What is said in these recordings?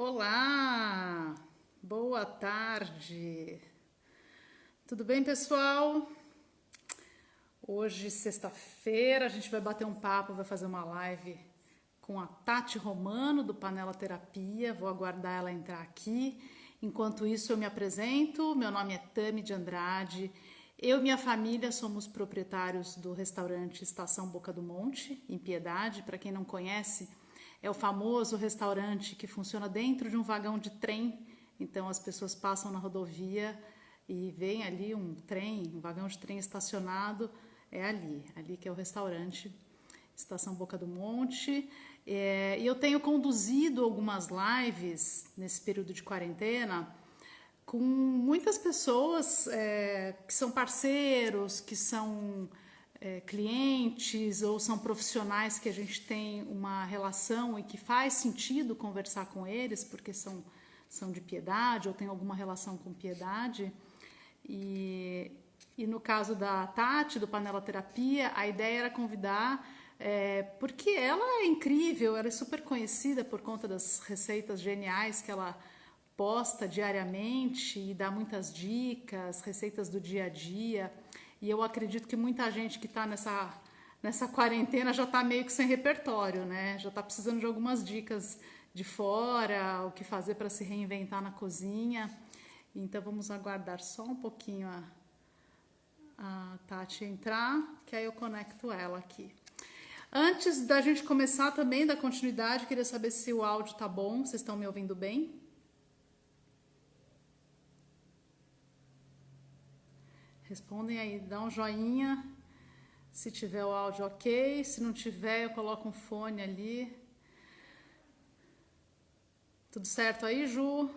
Olá, boa tarde. Tudo bem, pessoal? Hoje, sexta-feira, a gente vai bater um papo, vai fazer uma live com a Tati Romano, do Panela Terapia. Vou aguardar ela entrar aqui. Enquanto isso, eu me apresento. Meu nome é Tami de Andrade. Eu e minha família somos proprietários do restaurante Estação Boca do Monte, em Piedade. Para quem não conhece, é o famoso restaurante que funciona dentro de um vagão de trem. Então as pessoas passam na rodovia e vem ali um trem, um vagão de trem estacionado. É ali que é o restaurante Estação Boca do Monte. E eu tenho conduzido algumas lives nesse período de quarentena com muitas pessoas que são parceiros, que são clientes ou são profissionais que a gente tem uma relação e que faz sentido conversar com eles porque são de Piedade ou tem alguma relação com Piedade. E no caso da Tati, do Panela Terapia, a ideia era convidar, porque ela é incrível, ela é super conhecida por conta das receitas geniais que ela posta diariamente e dá muitas dicas, receitas do dia a dia. E eu acredito que muita gente que está nessa quarentena já está meio que sem repertório, né? Já está precisando de algumas dicas de fora, o que fazer para se reinventar na cozinha. Então vamos aguardar só um pouquinho a Tati entrar, que aí eu conecto ela aqui. Antes da gente começar também, da continuidade, queria saber se o áudio tá bom, vocês estão me ouvindo bem? Respondem aí, dá um joinha se tiver o áudio ok, se não tiver eu coloco um fone ali. Tudo certo aí, Ju?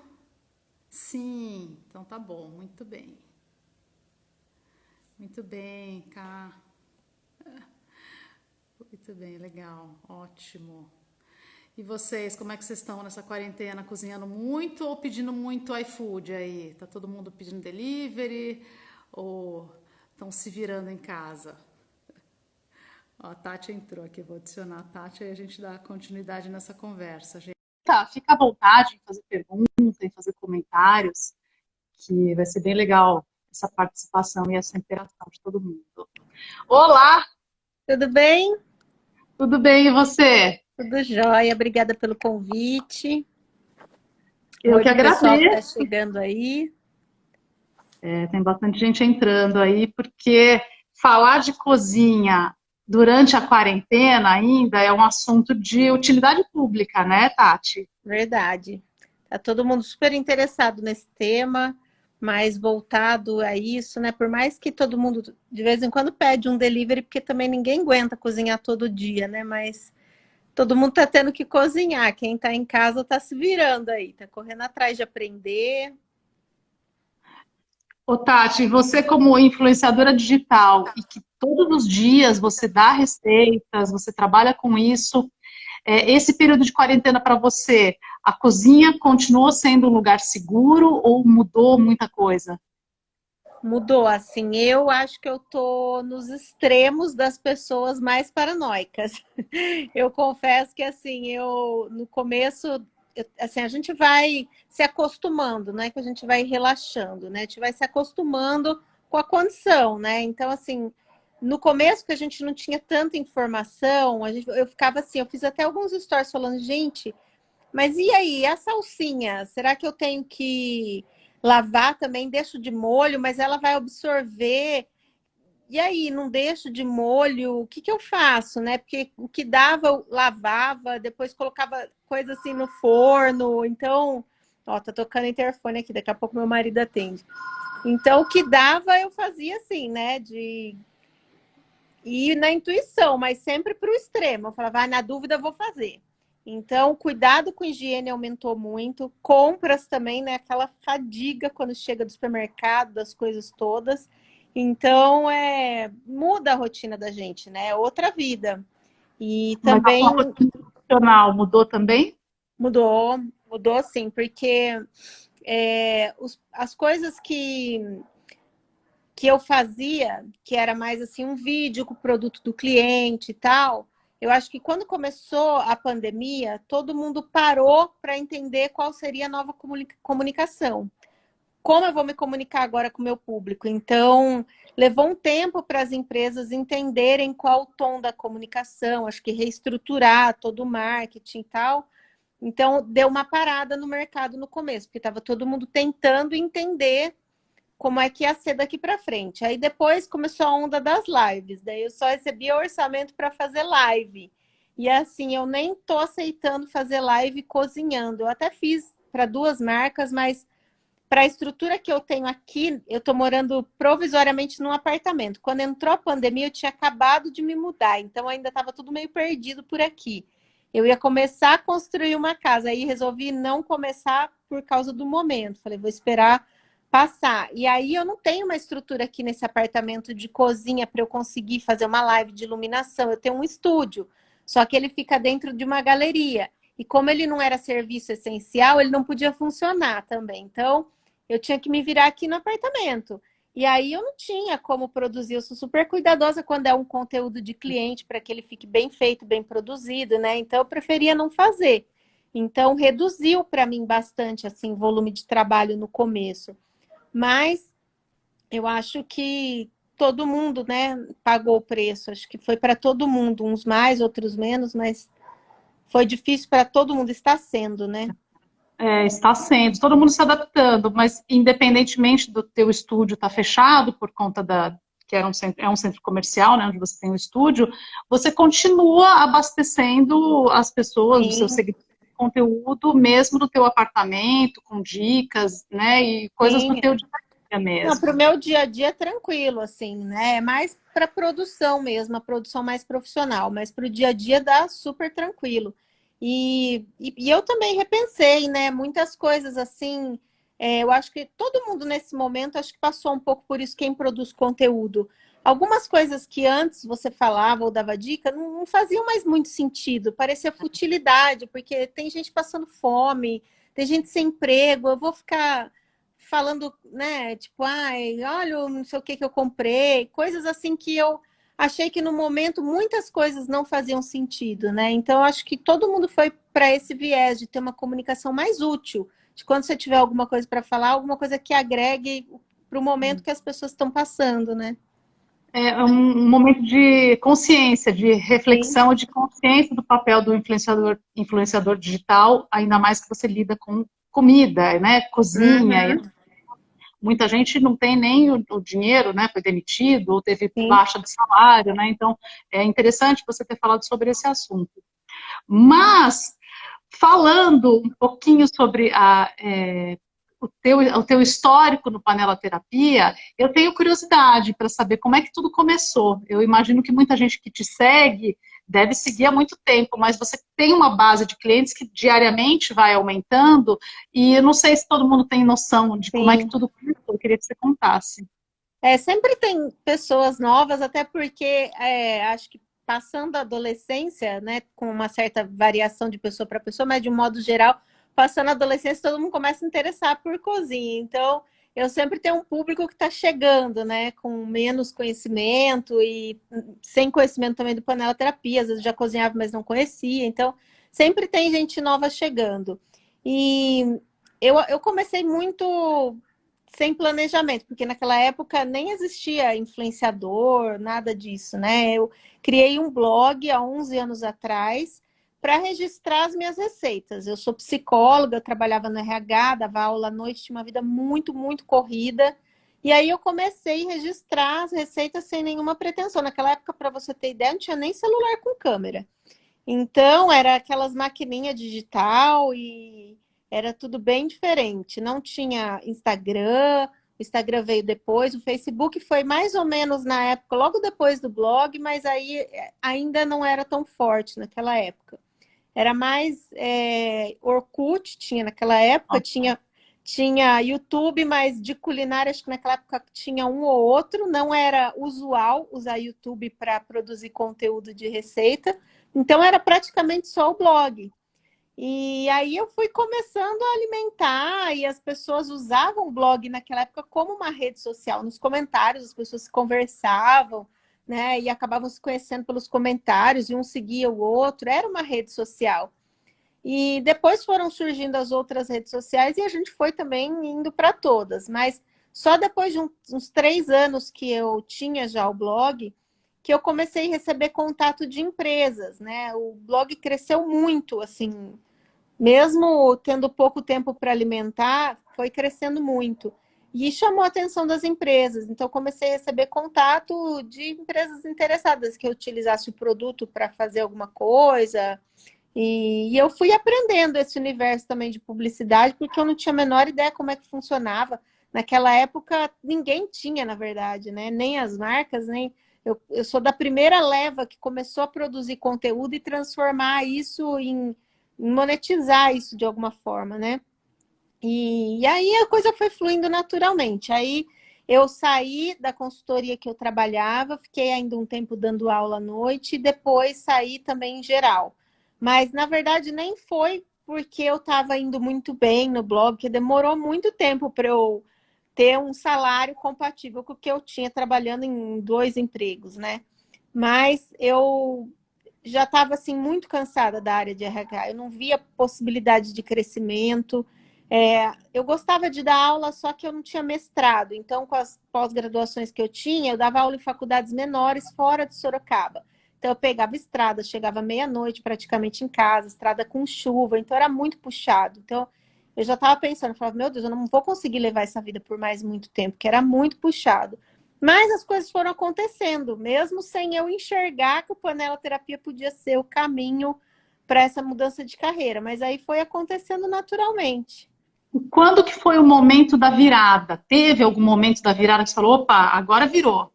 Sim, então tá bom, muito bem. Muito bem, Cá. Muito bem, legal, ótimo. E vocês, como é que vocês estão nessa quarentena? Cozinhando muito ou pedindo muito iFood aí? Tá todo mundo pedindo delivery ou estão se virando em casa? Ó, a Tati entrou aqui, vou adicionar a Tati e a gente dá continuidade nessa conversa, gente. Tá, fica à vontade em fazer perguntas, em fazer comentários, que vai ser bem legal essa participação e essa interação de todo mundo. Olá, Tudo bem? tudo bem e você? Tudo jóia. Obrigada pelo convite. Eu Oi que pro pessoal que está agradeço. chegando aí. Tem bastante gente entrando aí, porque falar de cozinha durante a quarentena ainda é um assunto de utilidade pública, né, Tati? Verdade. Tá todo mundo super interessado nesse tema, mais voltado a isso, né? Por mais que todo mundo de vez em quando pede um delivery, porque também ninguém aguenta cozinhar todo dia, né? Mas todo mundo tá tendo que cozinhar. Quem tá em casa tá se virando aí, tá correndo atrás de aprender. Ô, Tati, você como influenciadora digital e que todos os dias você dá receitas, você trabalha com isso, esse período de quarentena para você, a cozinha continuou sendo um lugar seguro ou mudou muita coisa? Mudou, assim, eu acho que eu tô nos extremos das pessoas mais paranoicas. Eu confesso que, assim, eu, no começo, assim, a gente vai se acostumando, né, que a gente vai relaxando, né, a gente vai se acostumando com a condição, né, então, assim, no começo que a gente não tinha tanta informação, eu ficava assim, eu fiz até alguns stories falando, gente, mas e aí, a salsinha? Será que eu tenho que lavar também? Deixo de molho, mas ela vai absorver. E aí, não deixo de molho? O que que eu faço, né? Porque o que dava, eu lavava, depois colocava coisa assim no forno. Então, ó, tá tocando interfone aqui, daqui a pouco meu marido atende. Então, o que dava, eu fazia assim, né? De ir na intuição, mas sempre para o extremo. Eu falava, na dúvida, eu vou fazer. Então, cuidado com higiene aumentou muito. Compras também, né? Aquela fadiga quando chega do supermercado, das coisas todas. Então, muda a rotina da gente, né? É outra vida. E Mas a sua também rotina profissional mudou também? mudou, mudou sim, porque as coisas que eu fazia, que era mais assim um vídeo com o produto do cliente e tal, eu acho que quando começou a pandemia, todo mundo parou para entender qual seria a nova comunicação. Como eu vou me comunicar agora com o meu público? Então, levou um tempo para as empresas entenderem qual o tom da comunicação, acho que reestruturar todo o marketing e tal. Então, deu uma parada no mercado no começo, porque estava todo mundo tentando entender como é que ia ser daqui para frente. Aí depois começou a onda das lives, daí eu só recebia orçamento para fazer live. E assim, eu nem tô aceitando fazer live cozinhando. Eu até fiz para 2 marcas, mas para a estrutura que eu tenho aqui, eu estou morando provisoriamente num apartamento. Quando entrou a pandemia, eu tinha acabado de me mudar, então ainda estava tudo meio perdido por aqui. Eu ia começar a construir uma casa, aí resolvi não começar por causa do momento. Falei, vou esperar passar. E aí eu não tenho uma estrutura aqui nesse apartamento de cozinha para eu conseguir fazer uma live de iluminação. Eu tenho um estúdio, só que ele fica dentro de uma galeria. E como ele não era serviço essencial, ele não podia funcionar também. Então, eu tinha que me virar aqui no apartamento. E aí eu não tinha como produzir. Eu sou super cuidadosa quando é um conteúdo de cliente para que ele fique bem feito, bem produzido, né? Então eu preferia não fazer. Então reduziu para mim bastante assim o volume de trabalho no começo. Mas eu acho que todo mundo, né, pagou o preço. Acho que foi para todo mundo, uns mais, outros menos, mas foi difícil para todo mundo, está sendo, né? Está sendo, todo mundo se adaptando, mas independentemente do teu estúdio estar fechado por conta que era é um centro comercial, né, onde você tem o estúdio, você continua abastecendo as pessoas, os seus Sim, seguidores de conteúdo, mesmo do teu apartamento, com dicas, né, e coisas do sim. teu dia a dia Não, para o mesmo. meu dia a dia é tranquilo, assim, né? É mais para produção mesmo, a produção mais profissional, mas para o dia a dia dá super tranquilo. E eu também repensei, né? Muitas coisas assim. Eu acho que todo mundo nesse momento acho que passou um pouco por isso quem produz conteúdo. Algumas coisas que antes você falava ou dava dica não faziam mais muito sentido, parecia futilidade, porque tem gente passando fome, tem gente sem emprego, eu vou ficar falando, né, tipo, ai, olha, não sei o que eu comprei, coisas assim que eu achei que no momento muitas coisas não faziam sentido, né? Então acho que todo mundo foi para esse viés de ter uma comunicação mais útil, de quando você tiver alguma coisa para falar, alguma coisa que agregue para o momento que as pessoas estão passando, né? É um momento de consciência, de Sim, reflexão, de consciência do papel do influenciador digital, ainda mais que você lida com comida, né, cozinha. uhum, Muita gente não tem nem o dinheiro, né, foi demitido ou teve sim. baixa de salário, né, então é interessante você ter falado sobre esse assunto. Mas, falando um pouquinho sobre o teu histórico no Panela Terapia, eu tenho curiosidade para saber como é que tudo começou. Eu imagino que muita gente que te segue deve seguir há muito tempo, mas você tem uma base de clientes que diariamente vai aumentando, e eu não sei se todo mundo tem noção de como é que Sim. tudo começou. Eu queria que você contasse. Sempre tem pessoas novas, até porque acho que passando a adolescência, né, com uma certa variação de pessoa para pessoa, mas de um modo geral, passando a adolescência, todo mundo começa a interessar por cozinha. Então, eu sempre tenho um público que está chegando, né, com menos conhecimento e sem conhecimento também do panela terapia, às vezes já cozinhava, mas não conhecia. Então, sempre tem gente nova chegando. E eu comecei muito sem planejamento, porque naquela época nem existia influenciador, nada disso, né? Eu criei um blog há 11 anos atrás para registrar as minhas receitas. Eu sou psicóloga, eu trabalhava no RH, dava aula à noite, tinha uma vida muito, muito corrida. E aí eu comecei a registrar as receitas sem nenhuma pretensão. Naquela época, para você ter ideia, não tinha nem celular com câmera. Então, era aquelas maquininhas digital e era tudo bem diferente. Não tinha Instagram, o Instagram veio depois, o Facebook foi mais ou menos na época, logo depois do blog, mas aí ainda não era tão forte naquela época. Era mais Orkut, tinha naquela época, tinha YouTube, mas de culinária, acho que naquela época tinha um ou outro, não era usual usar YouTube para produzir conteúdo de receita, então era praticamente só o blog. E aí eu fui começando a alimentar e as pessoas usavam o blog naquela época como uma rede social. Nos comentários as pessoas conversavam, né? E acabavam se conhecendo pelos comentários, e um seguia o outro, era uma rede social. E depois foram surgindo as outras redes sociais e a gente foi também indo para todas, mas só depois de uns 3 anos que eu tinha já o blog, que eu comecei a receber contato de empresas, né? O blog cresceu muito, assim, mesmo tendo pouco tempo para alimentar, foi crescendo muito. E chamou a atenção das empresas. Então, comecei a receber contato de empresas interessadas que eu utilizasse o produto para fazer alguma coisa. E eu fui aprendendo esse universo também de publicidade, porque eu não tinha a menor ideia como é que funcionava. Naquela época, ninguém tinha, na verdade, né? Nem as marcas, nem... Eu sou da primeira leva que começou a produzir conteúdo e transformar isso em monetizar isso de alguma forma, né? E aí a coisa foi fluindo naturalmente. Aí eu saí da consultoria que eu trabalhava, fiquei ainda um tempo dando aula à noite e depois saí também em geral. Mas, na verdade, nem foi porque eu estava indo muito bem no blog, que demorou muito tempo para eu ter um salário compatível com o que eu tinha trabalhando em 2 empregos, né? Mas eu já estava assim muito cansada da área de RH. Eu não via possibilidade de crescimento. Eu gostava de dar aula, só que eu não tinha mestrado. Então, com as pós-graduações que eu tinha, eu dava aula em faculdades menores fora de Sorocaba. Então, eu pegava estrada, chegava meia-noite praticamente em casa, estrada com chuva, então era muito puxado. Então, eu já estava pensando, falava, meu Deus, eu não vou conseguir levar essa vida por mais muito tempo, que era muito puxado. Mas as coisas foram acontecendo, mesmo sem eu enxergar que o panela terapia podia ser o caminho para essa mudança de carreira. Mas aí foi acontecendo naturalmente. Quando que foi o momento da virada? Teve algum momento da virada que você falou, opa, agora virou?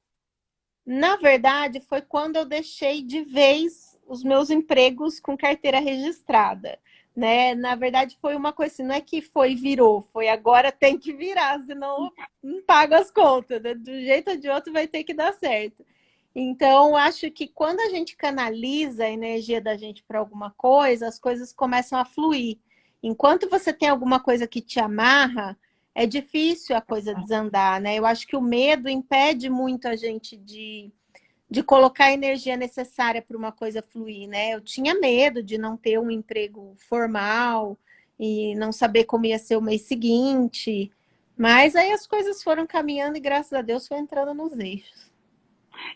Na verdade, foi quando eu deixei de vez os meus empregos com carteira registrada, né? Na verdade, foi uma coisa assim, não é que foi e virou, foi agora tem que virar, senão não paga as contas, né? Do jeito ou de outro vai ter que dar certo. Então, acho que quando a gente canaliza a energia da gente para alguma coisa, as coisas começam a fluir. Enquanto você tem alguma coisa que te amarra, é difícil a coisa desandar, né? Eu acho que o medo impede muito a gente de colocar a energia necessária para uma coisa fluir, né? Eu tinha medo de não ter um emprego formal e não saber como ia ser o mês seguinte, mas aí as coisas foram caminhando e graças a Deus foi entrando nos eixos.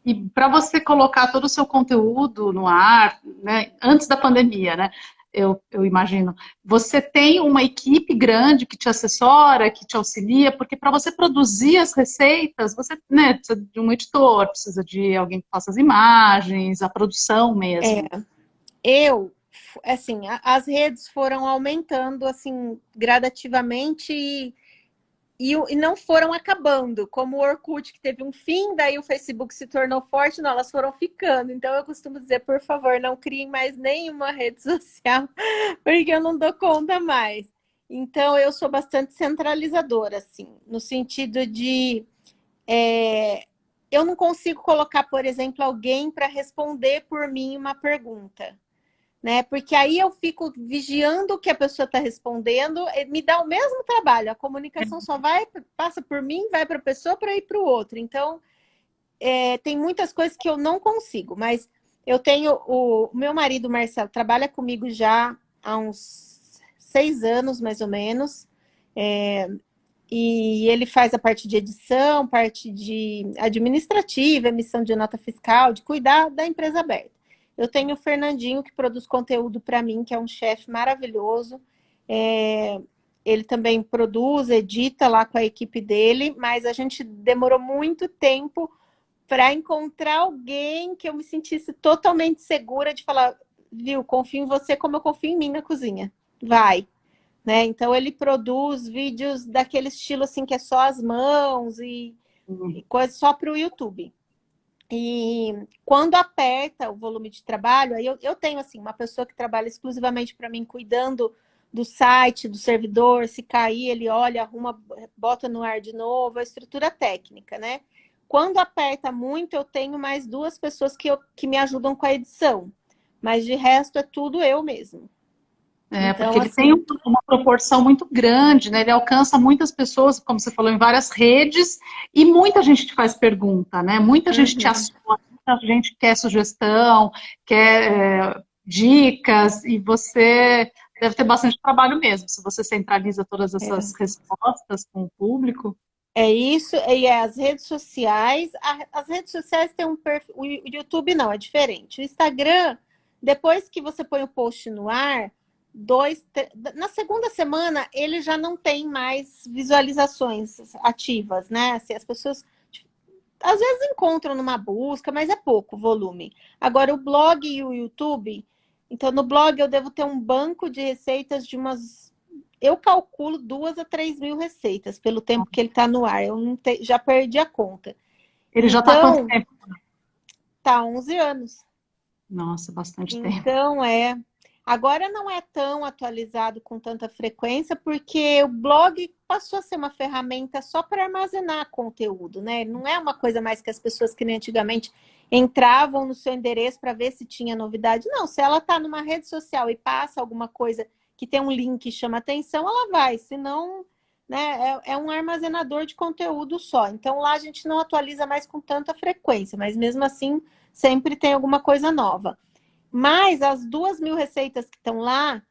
E para você colocar todo o seu conteúdo no ar, né, antes da pandemia, né? Eu imagino. Você tem uma equipe grande que te assessora, que te auxilia, porque para você produzir as receitas, você, né, precisa de um editor, precisa de alguém que faça as imagens, a produção mesmo. Assim, as redes foram aumentando, assim, gradativamente e não foram acabando, como o Orkut, que teve um fim, daí o Facebook se tornou forte, não, elas foram ficando. Então eu costumo dizer, por favor, não criem mais nenhuma rede social, porque eu não dou conta mais. Então eu sou bastante centralizadora, assim, no sentido de eu não consigo colocar, por exemplo, alguém para responder por mim uma pergunta, né? Porque aí eu fico vigiando o que a pessoa está respondendo, me dá o mesmo trabalho. A comunicação só passa por mim, vai para a pessoa para ir para o outro. Então, tem muitas coisas que eu não consigo, mas eu tenho o meu marido, Marcelo, trabalha comigo já há uns 6 anos, mais ou menos. E ele faz a parte de edição, parte de administrativa, emissão de nota fiscal, de cuidar da empresa aberta. Eu tenho o Fernandinho, que produz conteúdo para mim, que é um chefe maravilhoso. Ele também produz, edita lá com a equipe dele, mas a gente demorou muito tempo para encontrar alguém que eu me sentisse totalmente segura de falar, viu, confio em você como eu confio em mim na cozinha. Vai. Né? Então ele produz vídeos daquele estilo assim, que é só as mãos e coisa só para o YouTube. E quando aperta o volume de trabalho, aí eu tenho assim uma pessoa que trabalha exclusivamente para mim, cuidando do site, do servidor, se cair, ele olha, arruma, bota no ar de novo, a estrutura técnica, né? Quando aperta muito, eu tenho mais 2 pessoas que me ajudam com a edição, mas de resto é tudo eu mesmo. Porque Então, ele tem assim, uma proporção muito grande, né? Ele alcança muitas pessoas, como você falou, em várias redes, e muita gente te faz pergunta, né? Muita gente te aciona, muita gente quer sugestão, quer dicas, e você deve ter bastante trabalho mesmo, se você centraliza todas essas respostas com o público. É isso, e as redes sociais, as redes sociais têm um perfil, o YouTube não, é diferente. O Instagram, depois que você põe o post no ar, na segunda semana ele já não tem mais visualizações ativas, né? Assim, as pessoas às vezes encontram numa busca, mas é pouco volume. Agora, o blog e o YouTube, então no blog eu devo ter um banco de receitas de umas. Eu calculo 2 a 3 mil receitas pelo tempo que ele está no ar. Eu não já perdi a conta. Ele já está há quanto Então, tempo? tá 11 anos. Nossa, bastante tempo. Então, agora não é tão atualizado com tanta frequência, porque o blog passou a ser uma ferramenta só para armazenar conteúdo, né? Não é uma coisa mais que as pessoas que nem antigamente entravam no seu endereço para ver se tinha novidade. Não, se ela está numa rede social e passa alguma coisa que tem um link que chama atenção, ela vai. Senão, né, é um armazenador de conteúdo só. Então, lá a gente não atualiza mais com tanta frequência, mas mesmo assim, sempre tem alguma coisa nova. Mas as 2 mil receitas que estão lá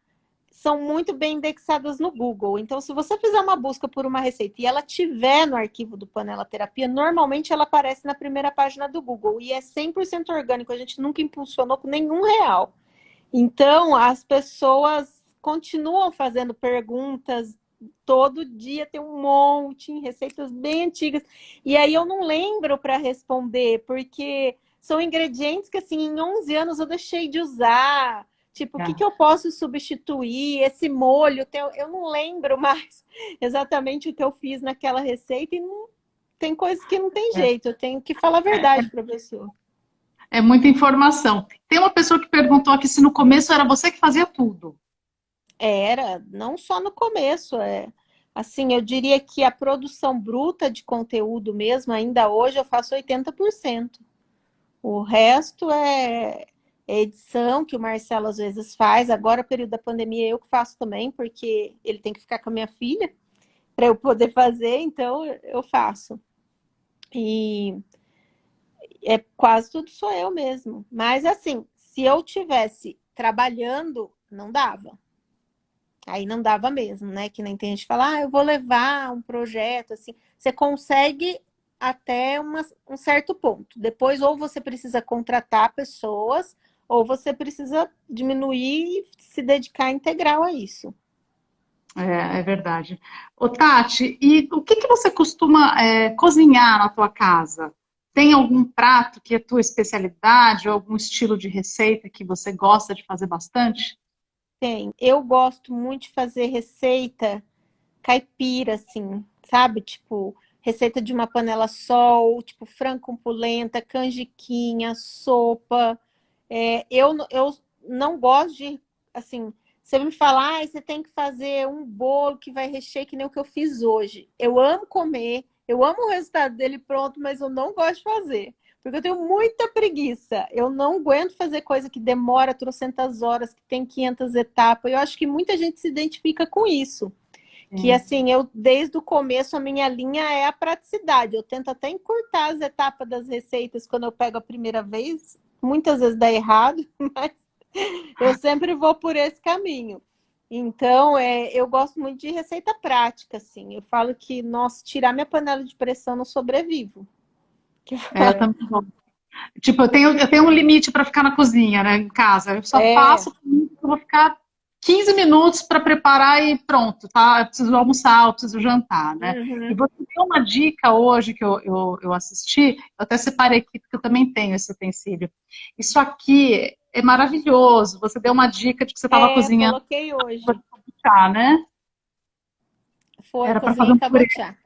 são muito bem indexadas no Google. Então, se você fizer uma busca por uma receita e ela tiver no arquivo do Panela Terapia, normalmente ela aparece na primeira página do Google. E é 100% orgânico, a gente nunca impulsionou com nenhum real. Então, as pessoas continuam fazendo perguntas, todo dia tem um monte, receitas bem antigas. E aí eu não lembro para responder, porque são ingredientes que, assim, em 11 anos eu deixei de usar. Tipo, o que eu posso substituir? Esse molho, eu não lembro mais exatamente o que eu fiz naquela receita e tem coisas que não tem jeito, eu tenho que falar a verdade para a pessoa. É muita informação. Tem uma pessoa que perguntou aqui se no começo era você que fazia tudo. Era, não só no começo, assim, eu diria que a produção bruta de conteúdo mesmo, ainda hoje eu faço 80%. O resto é edição, que o Marcelo às vezes faz. Agora, período da pandemia, eu que faço também, porque ele tem que ficar com a minha filha para eu poder fazer, então eu faço. E quase tudo sou eu mesmo. Mas assim, se eu tivesse trabalhando, não dava. Aí não dava mesmo, né? Que nem tem gente que fala, eu vou levar um projeto, assim. Você consegue até um certo ponto. Depois, ou você precisa contratar pessoas, ou você precisa diminuir e se dedicar integral a isso. É verdade. Ô, Tati, e o que você costuma cozinhar na tua casa? Tem algum prato que é tua especialidade, ou algum estilo de receita que você gosta de fazer bastante? Tem. Eu gosto muito de fazer receita caipira, assim, sabe? Tipo, receita de uma panela só, ou, tipo, frango com polenta, canjiquinha, sopa. Eu não gosto de, assim, você me falar, você tem que fazer um bolo que vai rechear que nem o que eu fiz hoje. Eu amo comer, eu amo o resultado dele pronto, mas eu não gosto de fazer. Porque eu tenho muita preguiça. Eu não aguento fazer coisa que demora trocentas horas, que tem 500 etapas. Eu acho que muita gente se identifica com isso. Que assim, eu desde o começo a minha linha é a praticidade. Eu tento até encurtar as etapas das receitas quando eu pego a primeira vez. Muitas vezes dá errado, mas eu sempre vou por esse caminho. Então, eu gosto muito de receita prática, assim. Eu falo que, nossa, tirar minha panela de pressão, eu não sobrevivo. Eu também gosto. Tipo, eu tenho um limite para ficar na cozinha, né, em casa. Eu só faço, eu vou ficar 15 minutos para preparar e pronto, tá? Eu preciso almoçar, eu preciso jantar, né? E você deu uma dica hoje que eu assisti, eu até separei aqui, porque eu também tenho esse utensílio. Isso aqui é maravilhoso. Você deu uma dica de que você estava cozinhando. Coloquei hoje. Cabotiá, né? Foi, Era para fazer cozinhei um purê. cabotiá.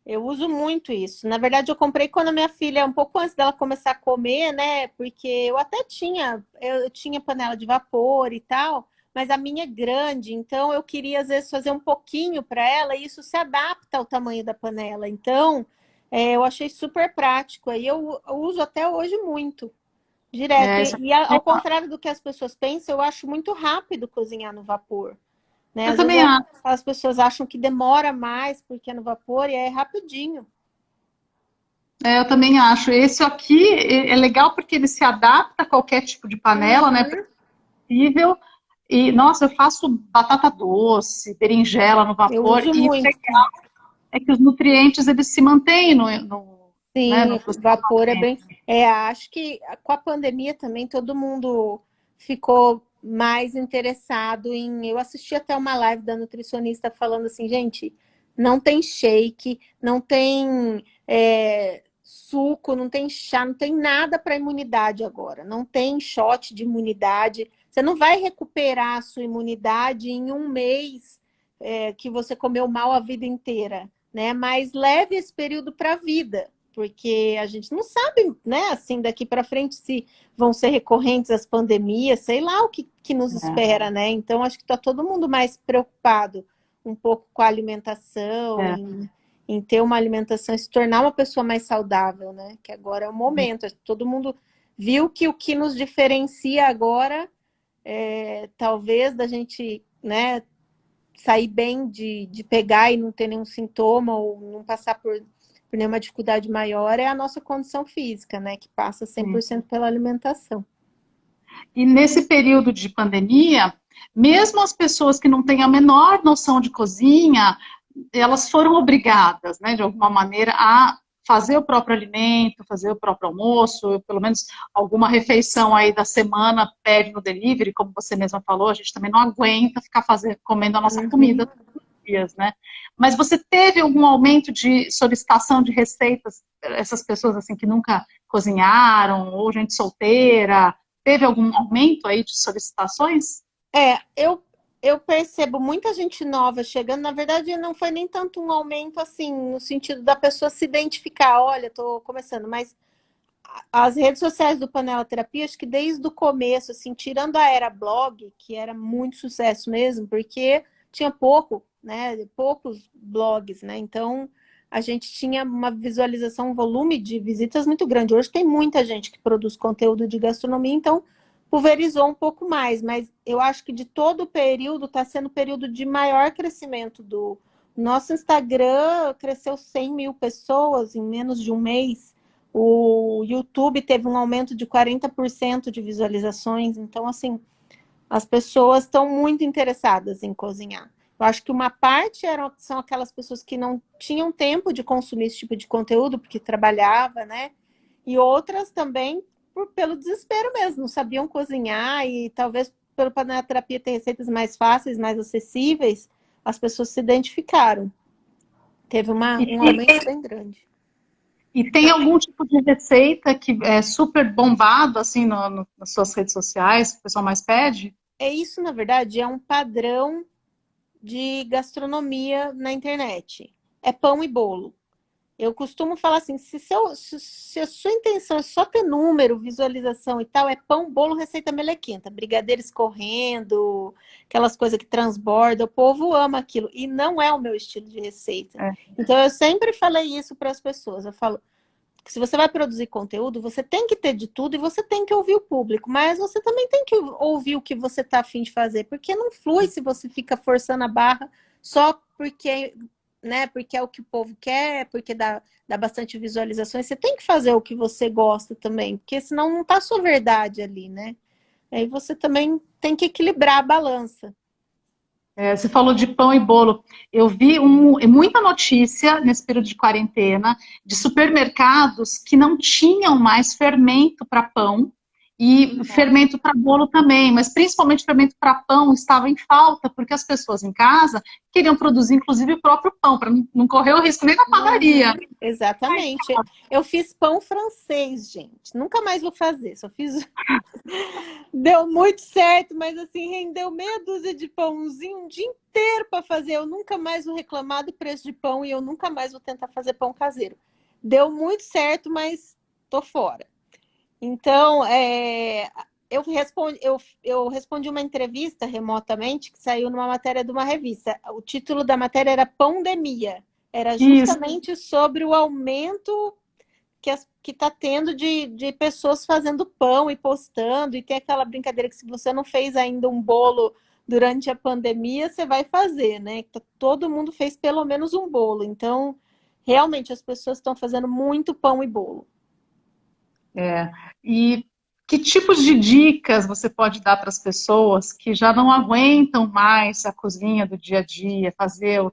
Eu uso muito isso. Na verdade, eu comprei quando a minha filha, um pouco antes dela começar a comer, né? Porque eu tinha panela de vapor e tal, mas a minha é grande, então eu queria às vezes fazer um pouquinho para ela e isso se adapta ao tamanho da panela. Então, eu achei super prático. Aí eu uso até hoje muito, direto. Isso E ao contrário do que as pessoas pensam, eu acho muito rápido cozinhar no vapor. Né? eu Às vezes também acho. as pessoas acham que demora mais porque é no vapor e é rapidinho. Eu também acho. Esse aqui é legal porque ele se adapta a qualquer tipo de panela, né? Uhum. Possível. E, nossa, eu faço batata doce, berinjela no Eu vapor, uso e o muito. legal é que os nutrientes eles se mantêm né, no Sim, vapor é processamento. bem. É, acho que com a pandemia também todo mundo ficou mais interessado em. Eu assisti até uma live da nutricionista falando assim, gente, não tem shake, não tem suco, não tem chá, não tem nada para imunidade agora, não tem shot de imunidade. Você não vai recuperar a sua imunidade em um mês que você comeu mal a vida inteira, né? Mas leve esse período para a vida porque a gente não sabe, né, assim, daqui para frente se vão ser recorrentes as pandemias, sei lá o que nos espera, né? Então, acho que está todo mundo mais preocupado um pouco com a alimentação, É, em ter uma alimentação, se tornar uma pessoa mais saudável, né? Que agora é o momento. Todo mundo viu que o que nos diferencia agora talvez da gente, né, sair bem de pegar e não ter nenhum sintoma ou não passar por nenhuma dificuldade maior é a nossa condição física, né? Que passa sim. 100% pela alimentação. E nesse período de pandemia, mesmo as pessoas que não têm a menor noção de cozinha, elas foram obrigadas, né, de alguma maneira, a fazer o próprio alimento, fazer o próprio almoço, pelo menos alguma refeição aí da semana pede no delivery, como você mesma falou, a gente também não aguenta ficar comendo a nossa comida Uhum. todos os dias, né? Mas você teve algum aumento de solicitação de receitas, essas pessoas assim que nunca cozinharam, ou gente solteira, teve algum aumento aí de solicitações? Eu percebo muita gente nova chegando. Na verdade, não foi nem tanto um aumento assim, no sentido da pessoa se identificar. Olha, estou começando, mas as redes sociais do Panela Terapia, acho que desde o começo, assim, tirando a era blog, que era muito sucesso mesmo, porque tinha poucos blogs, né? Então, a gente tinha uma visualização, um volume de visitas muito grande. Hoje tem muita gente que produz conteúdo de gastronomia, então pulverizou um pouco mais, mas eu acho que de todo o período está sendo o período de maior crescimento do nosso Instagram cresceu 100 mil pessoas em menos de um mês. O YouTube teve um aumento de 40% de visualizações. Então, assim, as pessoas estão muito interessadas em cozinhar. Eu acho que uma parte são aquelas pessoas que não tinham tempo de consumir esse tipo de conteúdo, porque trabalhava, né? E outras também pelo desespero mesmo, não sabiam cozinhar e talvez pelo Panela-Terapia ter receitas mais fáceis, mais acessíveis, as pessoas se identificaram. Teve E um aumento bem grande. E tem algum tipo de receita que é super bombado, assim, nas suas redes sociais, que o pessoal mais pede? Isso, na verdade, é um padrão de gastronomia na internet. É pão e bolo. Eu costumo falar assim, se a sua intenção é só ter número, visualização e tal, é pão, bolo, receita melequenta, brigadeiro escorrendo, aquelas coisas que transbordam, o povo ama aquilo. E não é o meu estilo de receita. É, Então, eu sempre falei isso para as pessoas. Eu falo, que se você vai produzir conteúdo, você tem que ter de tudo e você tem que ouvir o público, mas você também tem que ouvir o que você está a fim de fazer, porque não flui se você fica forçando a barra só porque, né, porque é o que o povo quer, porque dá bastante visualizações. Você tem que fazer o que você gosta também, porque senão não está a sua verdade ali, né? Aí você também tem que equilibrar a balança. você falou de pão e bolo. Eu vi muita notícia nesse período de quarentena de supermercados que não tinham mais fermento para pão e fermento para bolo também, mas principalmente fermento para pão estava em falta, porque as pessoas em casa queriam produzir, inclusive, o próprio pão, para não correr o risco nem na padaria. Uhum, exatamente. Eu fiz pão francês, gente. Nunca mais vou fazer. Só fiz. Deu muito certo, mas assim, rendeu meia dúzia de pãozinho um dia inteiro para fazer. Eu nunca mais vou reclamar do preço de pão e eu nunca mais vou tentar fazer pão caseiro. Deu muito certo, mas tô fora. Então, eu respondi uma entrevista remotamente que saiu numa matéria de uma revista. O título da matéria era Pandemia. Era Isso. justamente sobre o aumento que está tendo de pessoas fazendo pão e postando. E tem aquela brincadeira que se você não fez ainda um bolo durante a pandemia, você vai fazer, né? Todo mundo fez pelo menos um bolo. Então, realmente as pessoas estão fazendo muito pão e bolo. E que tipos de dicas você pode dar para as pessoas que já não aguentam mais a cozinha do dia a dia, fazer o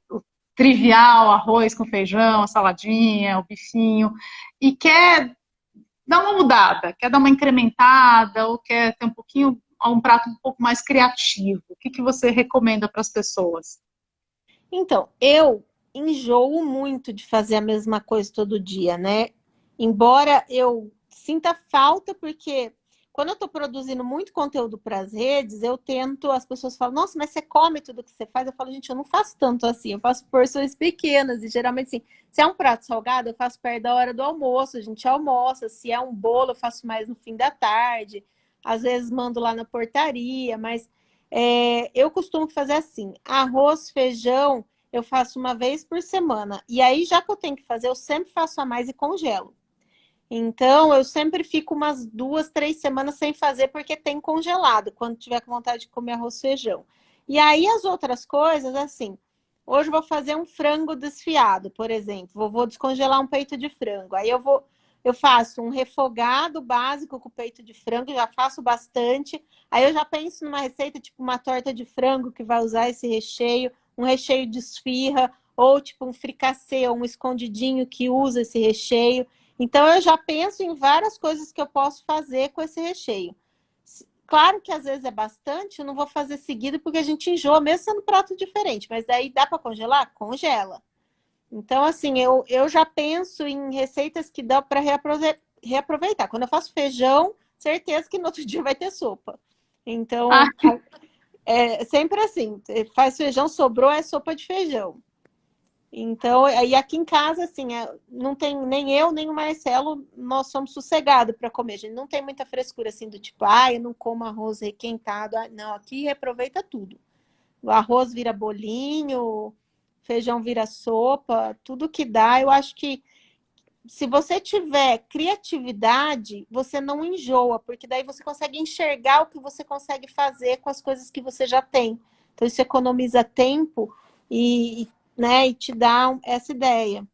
trivial, arroz com feijão, a saladinha, o bifinho, e quer dar uma mudada, quer dar uma incrementada, ou quer ter um prato um pouco mais criativo? O que você recomenda para as pessoas? Então, eu enjoo muito de fazer a mesma coisa todo dia, né? Embora eu sinta falta, porque quando eu estou produzindo muito conteúdo para as redes, eu tento, as pessoas falam, nossa, mas você come tudo que você faz? Eu falo, gente, eu não faço tanto assim, eu faço porções pequenas, e geralmente assim, se é um prato salgado, eu faço perto da hora do almoço, a gente almoça, se é um bolo, eu faço mais no fim da tarde, às vezes mando lá na portaria, mas eu costumo fazer assim, arroz, feijão, eu faço uma vez por semana. E aí, já que eu tenho que fazer, eu sempre faço a mais e congelo. Então, eu sempre fico umas 2, 3 semanas sem fazer, porque tem congelado, quando tiver com vontade de comer arroz e feijão. E aí, as outras coisas, assim, hoje eu vou fazer um frango desfiado, por exemplo. Vou descongelar um peito de frango. Aí eu faço um refogado básico com peito de frango, já faço bastante. Aí eu já penso numa receita, tipo uma torta de frango que vai usar esse recheio, um recheio de esfirra, ou tipo um fricassê, ou um escondidinho que usa esse recheio. Então, eu já penso em várias coisas que eu posso fazer com esse recheio. Claro que às vezes é bastante, eu não vou fazer seguido porque a gente enjoa, mesmo sendo prato diferente. Mas aí dá para congelar? Congela. Então, assim, eu já penso em receitas que dá para reaproveitar. Quando eu faço feijão, certeza que no outro dia vai ter sopa. Ah, Então, é sempre assim: faz feijão, sobrou, é sopa de feijão. Então, aí aqui em casa, assim, não tem nem eu, nem o Marcelo, nós somos sossegados para comer. A gente não tem muita frescura assim do tipo, eu não como arroz requentado. Não, aqui aproveita tudo. O arroz vira bolinho, feijão vira sopa, tudo que dá. Eu acho que se você tiver criatividade, você não enjoa, porque daí você consegue enxergar o que você consegue fazer com as coisas que você já tem. Então, isso economiza tempo e, né, e te dá essa ideia.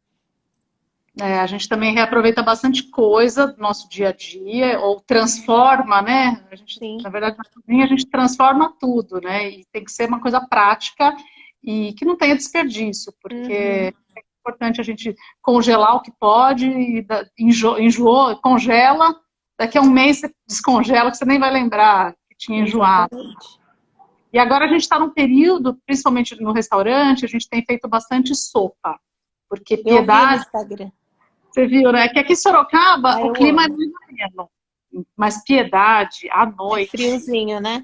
a gente também reaproveita bastante coisa do nosso dia a dia, ou transforma, né? A gente, Sim. na verdade, na cozinha a gente transforma tudo, né? E tem que ser uma coisa prática e que não tenha desperdício, porque Uhum. é importante a gente congelar o que pode, e enjoou, congela, daqui a um mês você descongela, que você nem vai lembrar que tinha enjoado. Exatamente. E agora a gente está num período, principalmente no restaurante, a gente tem feito bastante sopa, porque Eu vi no Piedade. Instagram. Você viu, né? Que aqui em Sorocaba o Eu clima é amo. muito moreno, mas Piedade, à É noite, friozinho, né?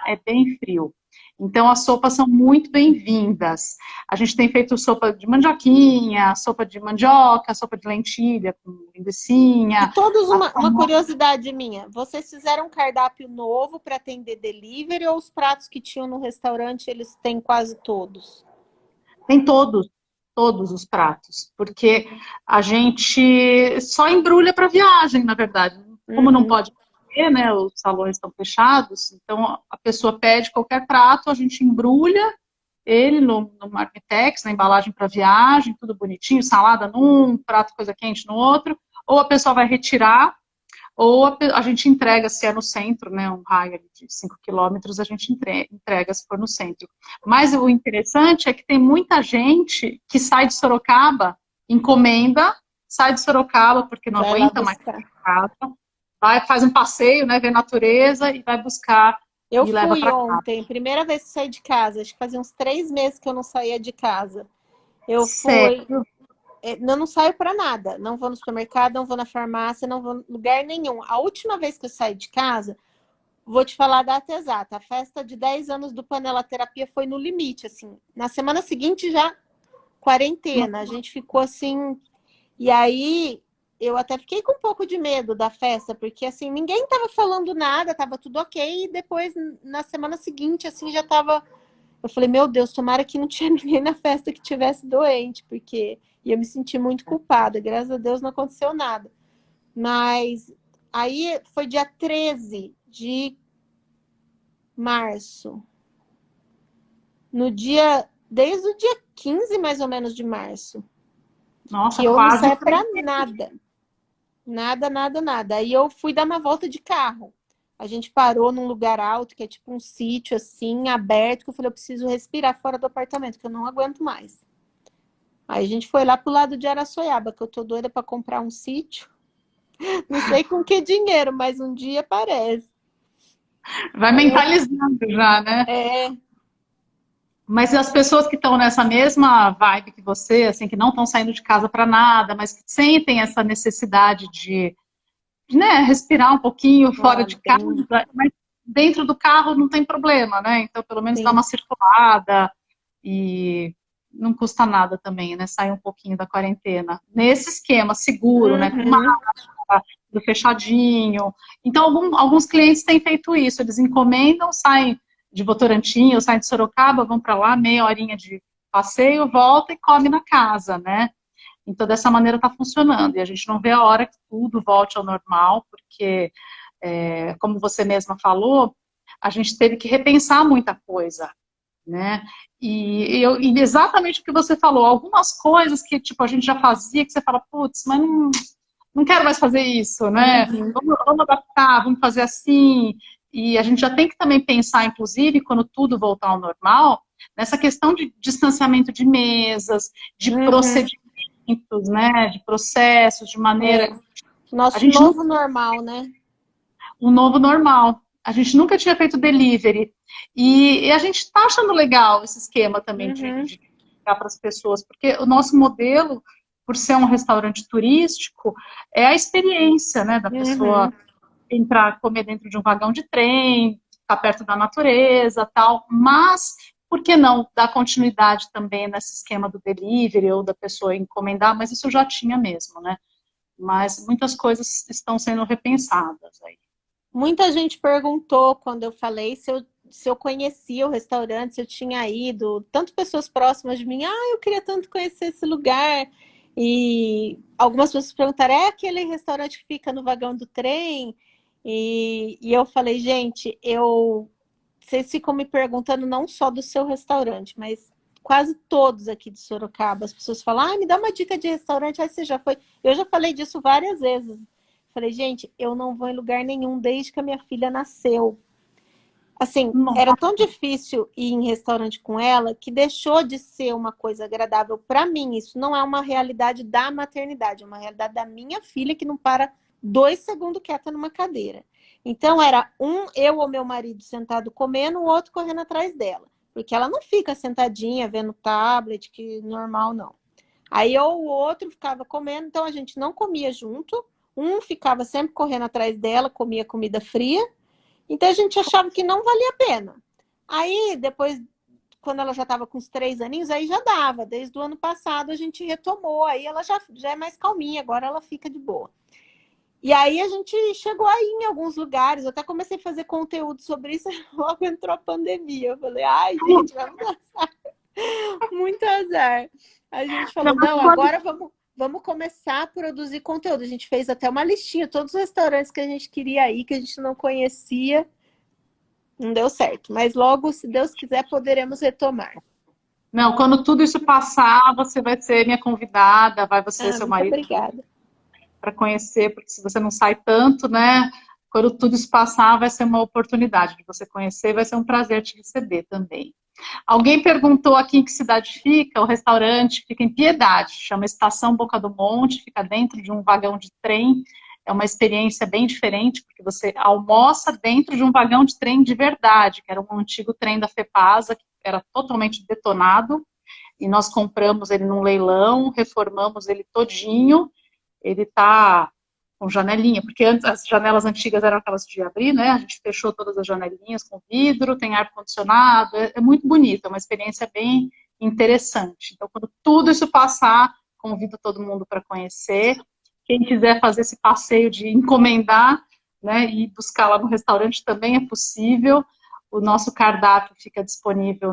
é bem frio. Então as sopas são muito bem-vindas. A gente tem feito sopa de mandioquinha, sopa de mandioca, sopa de lentilha com E linguicinha. todos, A uma curiosidade minha, vocês fizeram um cardápio novo para atender delivery ou os pratos que tinham no restaurante, eles têm quase todos? Tem todos os pratos, porque a gente só embrulha para viagem, na verdade. Como não Uhum. pode comer, né? Os salões estão fechados, então a pessoa pede qualquer prato, a gente embrulha ele no Marmitex, na embalagem para viagem, tudo bonitinho, salada num, prato coisa quente no outro, ou a pessoa vai retirar, ou a gente entrega, se é no centro, né, um raio de 5 quilômetros, a gente entrega se for no centro. Mas o interessante é que tem muita gente que sai de Sorocaba, encomenda, sai de Sorocaba porque não Vai lá aguenta mais buscar. casa, vai, faz um passeio, né, ver a natureza e vai buscar Eu e leva fui para casa. ontem, primeira vez que saí de casa, acho que fazia uns 3 meses que eu não saía de casa. Eu fui, Sério? eu não saio para nada, não vou no supermercado, não vou na farmácia, não vou em lugar nenhum. A última vez que eu saí de casa, vou te falar a data exata, a festa de 10 anos do Panela Terapia foi no limite, assim. Na semana seguinte já quarentena, a gente ficou assim, e aí eu até fiquei com um pouco de medo da festa, porque assim, ninguém tava falando nada, tava tudo ok, e depois na semana seguinte, assim, já tava. Eu falei, meu Deus, tomara que não tinha ninguém na festa que tivesse doente, porque ia me sentir muito culpada. Graças a Deus não aconteceu nada. Mas aí foi dia 13 de março. No dia, desde o dia 15, mais ou menos, de março. Nossa, que eu não quase. saía para nada. Nada, nada, nada. Aí eu fui dar uma volta de carro. A gente parou num lugar alto, que é tipo um sítio assim, aberto, que eu falei, eu preciso respirar fora do apartamento, que eu não aguento mais. Aí a gente foi lá pro lado de Araçoiaba, que eu tô doida para comprar um sítio. Não sei com que dinheiro, mas um dia aparece. Vai Aí eu, mentalizando já, né? é, Mas as pessoas que estão nessa mesma vibe que você, assim, que não estão saindo de casa para nada, mas que sentem essa necessidade de, né, respirar um pouquinho fora ah, de casa, bem, mas dentro do carro não tem problema, né? Então, pelo menos dá sim. uma circulada e não custa nada também, né? Sair um pouquinho da quarentena. Nesse esquema seguro, né? Com Uhum, do fechadinho. Então, alguns clientes têm feito isso, eles encomendam, saem de Votorantim ou saem de Sorocaba, vão para lá, meia horinha de passeio, volta e come na casa, né? Então, dessa maneira está funcionando. E a gente não vê a hora que tudo volte ao normal, porque, como você mesma falou, a gente teve que repensar muita coisa, né? E exatamente o que você falou, algumas coisas que tipo, a gente já fazia, que você fala, putz, mas não quero mais fazer isso, né? uhum, Vamos adaptar, vamos fazer assim. E a gente já tem que também pensar, inclusive, quando tudo voltar ao normal, nessa questão de distanciamento de mesas, de uhum. procedimentos, né? De processos, de maneira. É, A nosso gente não novo normal, né? um novo normal. A gente nunca tinha feito delivery. E a gente está achando legal esse esquema também Uhum, de dar para as pessoas, porque o nosso modelo, por ser um restaurante turístico, é a experiência, né, da pessoa uhum. entrar, comer dentro de um vagão de trem, estar perto da natureza, tal. Mas por que não dar continuidade também nesse esquema do delivery ou da pessoa encomendar? Mas isso já tinha mesmo, né? Mas muitas coisas estão sendo repensadas aí. Muita gente perguntou quando eu falei se eu conhecia o restaurante, se eu tinha ido, tanto pessoas próximas de mim, eu queria tanto conhecer esse lugar. E algumas pessoas perguntaram, é aquele restaurante que fica no vagão do trem? E eu falei, gente, vocês ficam me perguntando não só do seu restaurante, mas quase todos aqui de Sorocaba. As pessoas falam, me dá uma dica de restaurante, aí você já foi. Eu já falei disso várias vezes. Falei, gente, eu não vou em lugar nenhum desde que a minha filha nasceu. Assim, era tão difícil ir em restaurante com ela que deixou de ser uma coisa agradável para mim. Isso não é uma realidade da maternidade, é uma realidade da minha filha que não para 2 segundos quieta numa cadeira. Então era eu ou meu marido sentado comendo, o outro correndo atrás dela. Porque ela não fica sentadinha vendo tablet, que normal não. Aí eu, o outro ficava comendo, então a gente não comia junto. Um ficava sempre correndo atrás dela, comia comida fria. Então a gente achava que não valia a pena. Aí depois, quando ela já estava com uns 3 aninhos, aí já dava. Desde o ano passado a gente retomou. Aí ela já é mais calminha, agora ela fica de boa. E aí a gente chegou aí em alguns lugares, eu até comecei a fazer conteúdo sobre isso, logo entrou a pandemia. Eu falei, ai, gente, vamos passar muito azar. A gente Não, falou, não, agora vamos começar a produzir conteúdo. A gente fez até uma listinha, todos os restaurantes que a gente queria ir, que a gente não conhecia, não deu certo. Mas logo, se Deus quiser, poderemos retomar. não, quando tudo isso passar, você vai ser minha convidada, vai você e seu Muito marido obrigada. para conhecer, porque se você não sai tanto, né? Quando tudo isso passar, vai ser uma oportunidade de você conhecer, vai ser um prazer te receber também. Alguém perguntou aqui em que cidade fica, o restaurante fica em Piedade, chama Estação Boca do Monte, fica dentro de um vagão de trem, é uma experiência bem diferente, porque você almoça dentro de um vagão de trem de verdade, que era um antigo trem da FEPASA, que era totalmente detonado, e nós compramos ele num leilão, reformamos ele todinho, ele está com janelinha, porque antes as janelas antigas eram aquelas de abrir, né? A gente fechou todas as janelinhas com vidro, tem ar-condicionado, é muito bonito, é uma experiência bem interessante. Então, quando tudo isso passar, convido todo mundo para conhecer. Quem quiser fazer esse passeio de encomendar, né, e buscar lá no restaurante também é possível. O nosso cardápio fica disponível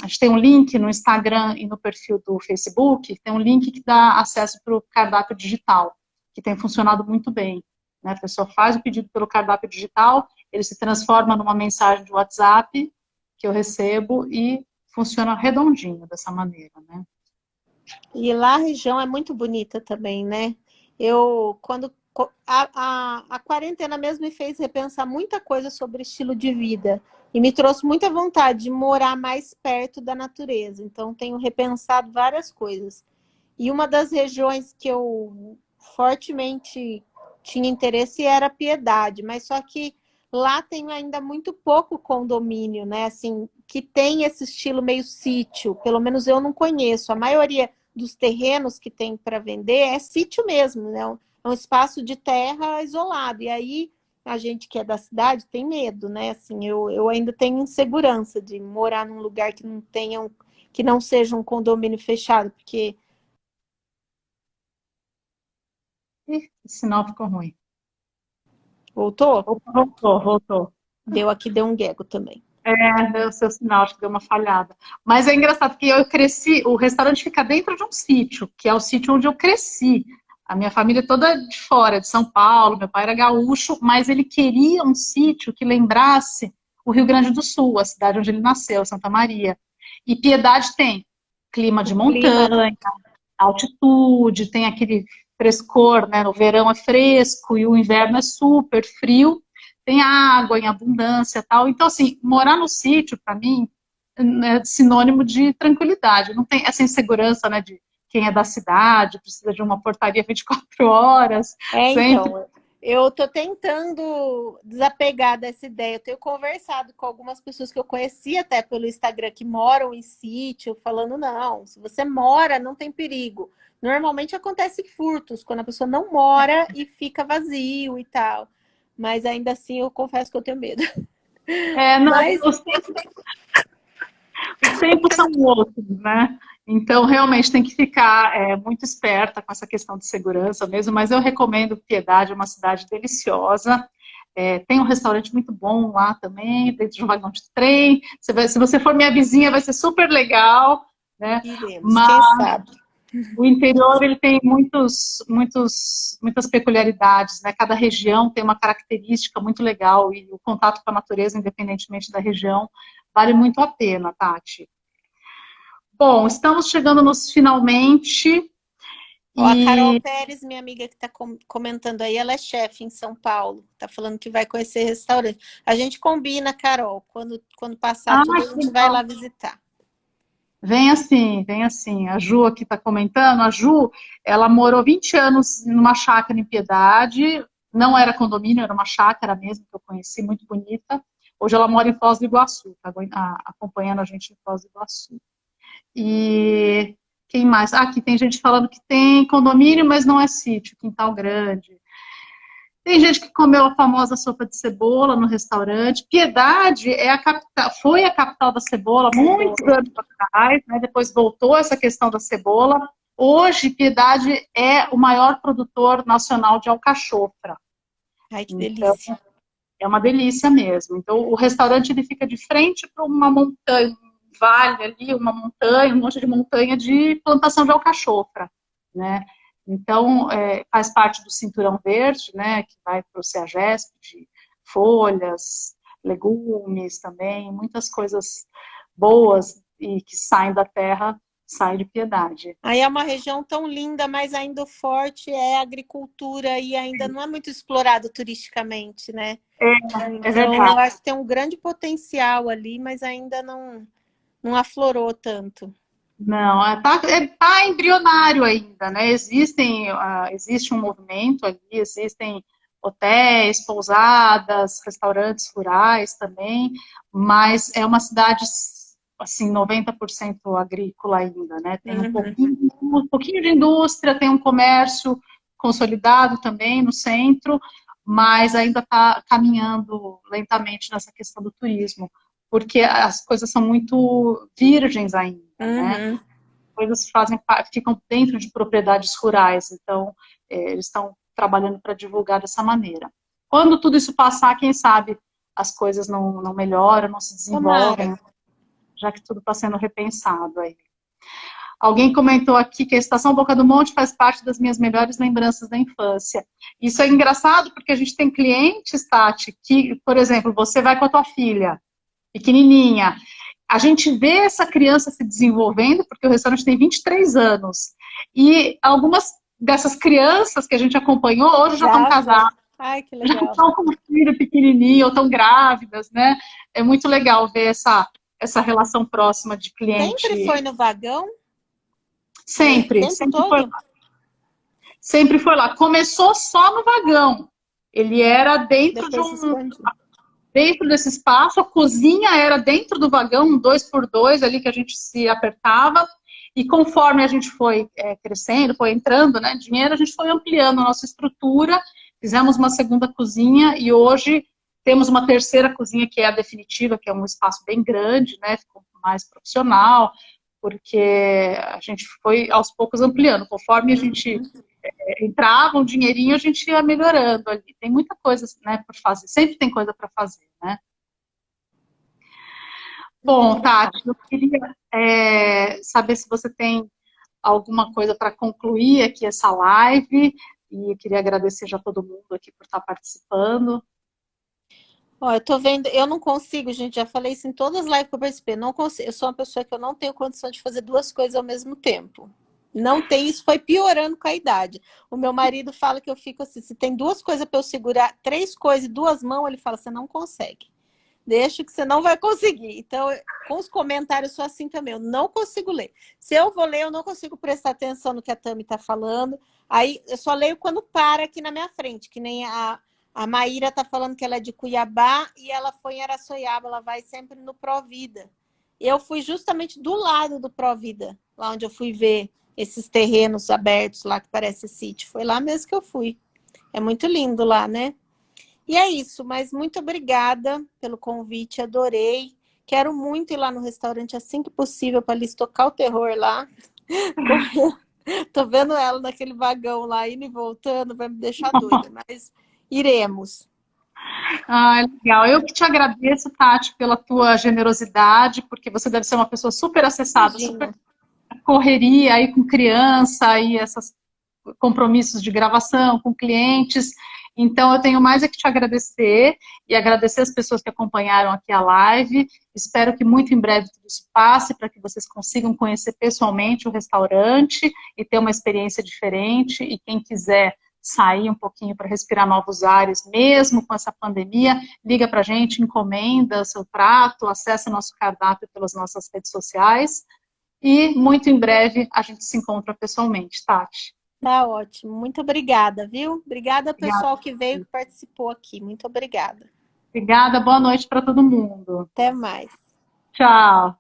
a gente tem um link no Instagram e no perfil do Facebook, tem um link que dá acesso para o cardápio digital, que tem funcionado muito bem, né? A pessoa faz o pedido pelo cardápio digital, ele se transforma numa mensagem de WhatsApp que eu recebo e funciona redondinho dessa maneira, né? E lá a região é muito bonita também, né? A quarentena mesmo me fez repensar muita coisa sobre estilo de vida e me trouxe muita vontade de morar mais perto da natureza. Então, tenho repensado várias coisas. E uma das regiões que eu fortemente tinha interesse era Piedade, mas só que lá tem ainda muito pouco condomínio, né? Assim, que tem esse estilo meio sítio. Pelo menos eu não conheço. A maioria dos terrenos que tem para vender é sítio mesmo, né? É um espaço de terra isolado. E aí a gente que é da cidade tem medo, né? Assim, eu ainda tenho insegurança de morar num lugar que não tenha que não seja um condomínio fechado, porque Ih, o sinal ficou ruim. voltou? Opa, voltou, voltou. Deu aqui, deu um gego também. Deu o seu sinal, acho que deu uma falhada. Mas é engraçado que eu cresci, o restaurante fica dentro de um sítio, que é o sítio onde eu cresci. A minha família é toda de fora, de São Paulo, meu pai era gaúcho, mas ele queria um sítio que lembrasse o Rio Grande do Sul, a cidade onde ele nasceu, Santa Maria. E Piedade tem clima de O clima, né? montanha, altitude, tem aquele frescor, né? No verão é fresco e o inverno é super frio, tem água em abundância e tal. Então, assim, morar no sítio, para mim, é sinônimo de tranquilidade. Não tem essa insegurança, né, de quem é da cidade, precisa de uma portaria 24 horas, sempre. Então, eu tô tentando desapegar dessa ideia. Eu tenho conversado com algumas pessoas que eu conheci até pelo Instagram que moram em sítio, falando, não, se você mora, não tem perigo. Normalmente acontece furtos, quando a pessoa não mora e fica vazio e tal. Mas ainda assim eu confesso que eu tenho medo. Não, Mas os tempos são outros, né? Então, realmente tem que ficar muito esperta com essa questão de segurança mesmo, mas eu recomendo Piedade, é uma cidade deliciosa. Tem um restaurante muito bom lá também, dentro de um vagão de trem. Se você for minha vizinha, vai ser super legal, né? iremos, Mas quem sabe. o interior ele tem muitas peculiaridades, né? Cada região tem uma característica muito legal e o contato com a natureza, independentemente da região, vale muito a pena, Tati. Bom, estamos chegando nos finalmente. Ó, a Carol E Pérez, minha amiga que está comentando aí, ela é chefe em São Paulo. Está falando que vai conhecer restaurante. A gente combina, Carol. Quando passar tudo, a que gente vai legal. lá visitar. Vem assim, vem assim. A Ju aqui está comentando. A Ju, ela morou 20 anos numa chácara em Piedade. Não era condomínio, era uma chácara mesmo que eu conheci, muito bonita. Hoje ela mora em Foz do Iguaçu, está acompanhando a gente em Foz do Iguaçu. E quem mais? Aqui tem gente falando que tem condomínio, mas não é sítio, quintal grande. Tem gente que comeu a famosa sopa de cebola no restaurante. Piedade foi a capital da cebola muitos anos atrás, né? Depois voltou essa questão da cebola. Hoje, Piedade é o maior produtor nacional de alcachofra. Ai, que Então, delícia. é uma delícia mesmo. Então, o restaurante ele fica de frente para uma montanha, um vale ali, uma montanha, um monte de montanha de plantação de alcachofra, né? Então, faz parte do Cinturão Verde, né, que vai para o CEAGESP, de folhas, legumes também, muitas coisas boas e que saem da terra, saem de Piedade. Aí é uma região tão linda, mas ainda o forte é a agricultura e ainda não é muito explorado turisticamente, né? É Então, eu verdade. acho que tem um grande potencial ali, mas ainda não aflorou tanto. Não, tá embrionário ainda, né? Existe um movimento ali, existem hotéis, pousadas, restaurantes rurais também, mas é uma cidade, assim, 90% agrícola ainda, né? Tem um pouquinho de indústria, tem um comércio consolidado também no centro, mas ainda está caminhando lentamente nessa questão do turismo, porque as coisas são muito virgens ainda, né? Uhum. Coisas ficam dentro de propriedades rurais, então eles estão trabalhando para divulgar dessa maneira. Quando tudo isso passar, quem sabe as coisas não melhoram, não se desenvolvem, Tomara. já que tudo está sendo repensado aí. Alguém comentou aqui que a Estação Boca do Monte faz parte das minhas melhores lembranças da infância. Isso é engraçado porque a gente tem clientes, Tati, que, por exemplo, você vai com a tua filha, pequenininha, a gente vê essa criança se desenvolvendo, porque o restaurante tem 23 anos, e algumas dessas crianças que a gente acompanhou hoje já estão casadas, Ai, que já legal. estão com um filho pequenininho, ou estão grávidas, né? É muito legal ver essa relação próxima de Sempre foi cliente. no vagão? Nesse Sempre, tempo todo? sempre foi lá. Começou só no vagão. Ele era Depois se expandiu. dentro desse espaço, a cozinha era dentro do vagão, um 2x2 ali que a gente se apertava, e conforme a gente foi crescendo, foi entrando, né, dinheiro, a gente foi ampliando a nossa estrutura, fizemos uma segunda cozinha, e hoje temos uma terceira cozinha, que é a definitiva, que é um espaço bem grande, né, ficou mais profissional, porque a gente foi aos poucos ampliando, conforme a gente entrava um dinheirinho, a gente ia melhorando ali. Tem muita coisa, né, por fazer. Sempre tem coisa para fazer, né? Bom, Tati, eu queria saber se você tem alguma coisa para concluir aqui essa live, e eu queria agradecer já todo mundo aqui por estar participando. Ó, eu tô vendo, eu não consigo, gente, já falei isso em todas as lives que eu participei, não consigo, eu sou uma pessoa que eu não tenho condição de fazer duas coisas ao mesmo tempo. Não tem, isso foi piorando com a idade. O meu marido fala que eu fico assim, se tem duas coisas para eu segurar, três coisas e duas mãos, ele fala, você não consegue. Deixa que você não vai conseguir. Então, com os comentários, eu sou assim também, eu não consigo ler. Se eu vou ler, eu não consigo prestar atenção no que a Tami está falando. Aí, eu só leio quando para aqui na minha frente, que nem a Maíra está falando que ela é de Cuiabá e ela foi em Araçoiaba, ela vai sempre no Provida. Eu fui justamente do lado do Provida, lá onde eu fui ver esses terrenos abertos lá que parece sítio. Foi lá mesmo que eu fui. É muito lindo lá, né? E é isso, mas muito obrigada pelo convite, adorei. Quero muito ir lá no restaurante assim que possível para lhes tocar o terror lá. Tô vendo ela naquele vagão lá, indo e voltando, vai me deixar doida, mas iremos. Ah, legal. Eu que te agradeço, Tati, pela tua generosidade, porque você deve ser uma pessoa super acessada, super Imagina. correria aí com criança e esses compromissos de gravação com clientes. Então, eu tenho mais é que te agradecer e agradecer as pessoas que acompanharam aqui a live. Espero que muito em breve tudo isso passe para que vocês consigam conhecer pessoalmente o restaurante e ter uma experiência diferente. E quem quiser sair um pouquinho para respirar novos ares, mesmo com essa pandemia, liga para a gente, encomenda seu prato, acessa nosso cardápio pelas nossas redes sociais. E muito em breve a gente se encontra pessoalmente, Tati. Tá ótimo. Muito obrigada, viu? Obrigada ao Obrigada. pessoal que veio, que participou aqui. Muito obrigada. Obrigada, boa noite para todo mundo. Até mais. Tchau.